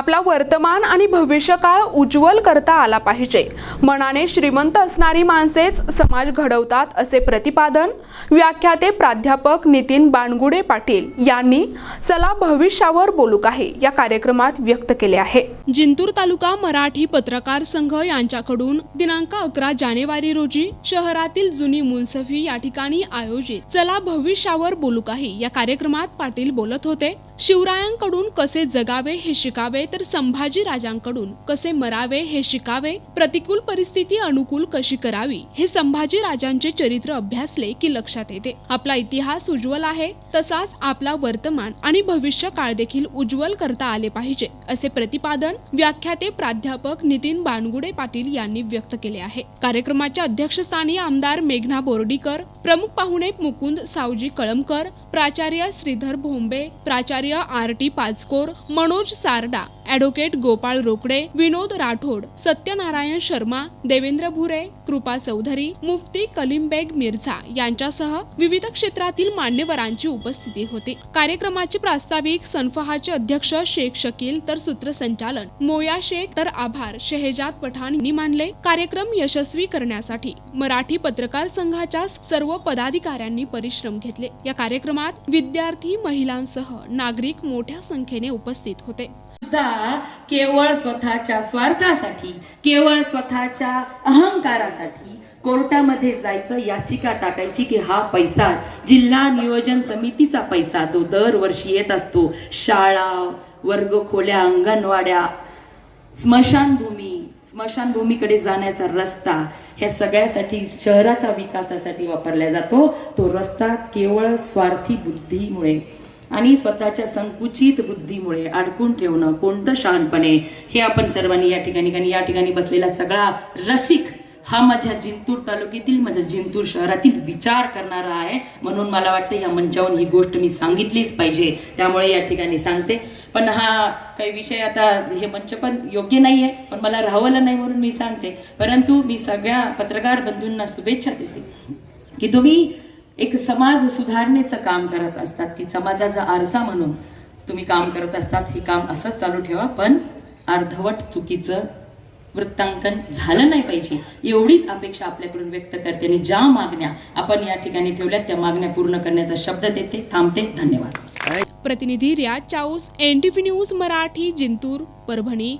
आपला वर्तमान आणि भविष्यकाळ उज्ज्वल करता आला पाहिजे। मनाने श्रीमंत असणारी माणसेच समाज घडवतात असे प्रतिपादन व्याख्याते प्राध्यापक नितीन बाणगुडे पाटील यांनी चला भविष्यावर बोलू काही या कार्यक्रमात व्यक्त केले आहे। जिंतूर तालुका मराठी पत्रकार संघ यांच्याकडून दिनांक 11 जानेवारी रोजी शहरातील जुनी मुन्सफी या ठिकाणी आयोजित चला भविष्यावर बोलू काही या कार्यक्रमात पाटील बोलत होते। शिवरायांकडून कसे जगावे हे शिकावे तर संभाजी राजांकडून कसे मरावे हे शिकावे। प्रतिकूल परिस्थिती अनुकूल कशी करावी हे संभाजी राजांचे चरित्र अभ्यासले की लक्षात येते। आपला इतिहास उज्ज्वल आहे, तसाच आपला वर्तमान आणि भविष्य काळ देखील उज्ज्वल करता आले पाहिजे असे प्रतिपादन व्याख्याते प्राध्यापक नितीन बाणगुडे पाटील यांनी व्यक्त केले आहे। कार्यक्रमाच्या अध्यक्षस्थानी आमदार मेघना बोर्डीकर, प्रमुख पाहुणे मुकुंद सावजी कळमकर, प्राचार्य श्रीधर भोंबे, प्राचार्य आर.टी. पाचकोर, मनोज सारडा, ॲडव्होकेट गोपाळ रोकडे, विनोद राठोड, सत्यनारायण शर्मा, देवेंद्र भुरे, कृपा चौधरी, मुफ्ती कलीमबेग मिर्झा यांच्यासह विविध क्षेत्रातील मान्यवरांची उपस्थिती होती। कार्यक्रमाचे प्रास्ताविक सनफहाचे अध्यक्ष शेख शकील तर सूत्रसंचालन मोया शेख तर आभार शहेजाद पठाण यांनी मानले। कार्यक्रम यशस्वी करण्यासाठी मराठी पत्रकार संघाच्या सर्व पदाधिकाऱ्यांनी परिश्रम घेतले। या कार्यक्रमात विद्यार्थी, महिलांसह नागरिक मोठ्या संख्येने उपस्थित होते। केवळ स्वतःच्या स्वार्थासाठी, केवळ स्वतःच्या अहंकारासाठी कोर्टामध्ये जायचं, याचिका टाकायची की हा पैसा जिल्हा नियोजन समितीचा पैसा तो दरवर्षी येत असतो। शाळा, वर्गखोल्या, अंगणवाड्या, स्मशानभूमीकडे जाण्याचा रस्ता, ह्या सगळ्यासाठी शहराच्या विकासासाठी वापरला जातो। तो रस्ता केवळ स्वार्थी बुद्धीमुळे आणि स्वतःच्या संकुचित बुद्धीमुळे अडकून ठेवणं कोणतं शहाणपणे हे आपण सर्वांनी या ठिकाणी बसलेला सगळा रसिक हा माझ्या जिंतूर तालुक्यातील, माझ्या जिंतूर शहरातील विचार करणारा आहे। म्हणून मला वाटतं ह्या मंचावरून ही गोष्ट मी सांगितलीच पाहिजे, त्यामुळे या ठिकाणी सांगते। पण हा काही विषय आता हे मंच पण योग्य नाही आहे, पण मला राहवलं नाही म्हणून मी सांगते। परंतु मी सगळ्या पत्रकार बंधूंना शुभेच्छा देते की तुम्ही एक समाज सुधारणेचं काम करत असतात, की समाजाचा आरसा म्हणून तुम्ही काम करत असतात। हे काम असंच चालू ठेवा, पण अर्धवट चुकीचं वृत्तांकन झालं नाही पाहिजे एवढीच अपेक्षा आपल्याकडून व्यक्त करते। आणि ज्या मागण्या आपण या ठिकाणी ठेवल्या त्या मागण्या पूर्ण करण्याचा शब्द देते, थांबते। धन्यवाद। प्रतिनिधी रियाज चाऊस, NTV न्यूज मराठी, जिंतूर, परभणी।